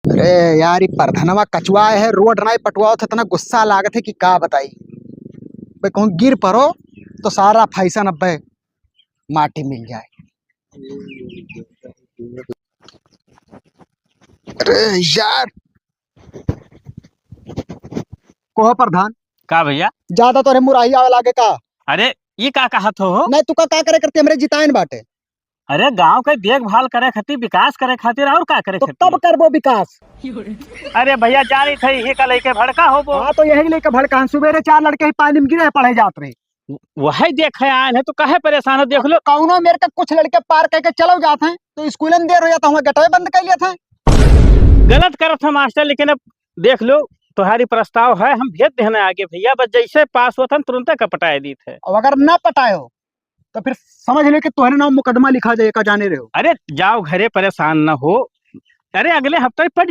अरे यार, ये परधनवा कचुआ है, रोड नहीं पटवाओ तो इतना गुस्सा लागत है कि का बताई। भाई कहूँ गिर पड़ो तो सारा फैसन अब माटी मिल जाए। अरे यार, कोह प्रधान का भैया? ज्यादा तो रे मुराही आवे लागे का। अरे ये का कहत हो? नहीं तू का करे करते हमरे जिताइन बाटे। अरे गांव के देखभाल करे खातिर, विकास करे खातिर और का करे तो खातिर? कब करबो विकास? अरे भैया जानी थे ही का लेके भड़का होबो। हाँ तो यही लेके भड़कान, सुबेरे 4 लड़के ही पानी में गिरे पढ़े जात रहे। वही देखे आए हैं तो काहे परेशान हो? देख लो कौनो मेरे का कुछ लड़के पार करके चलो जाते हैं तो स्कूल में देर हो जाता हूँ, गटवे बंद कर लिया था। गलत करत है मास्टर, लेकिन अब देख लो तुम्हारी प्रस्ताव है, हम भेज देने आगे भैया। बस जैसे पास होता तुरंत कपटाए दी थे। और अगर ना पटाए हो तो फिर समझ ले कि तुम्हारे नाम मुकदमा लिखा जाएगा, जाने रहे हो। अरे जाओ घरे, परेशान न हो। अरे अगले हफ्ते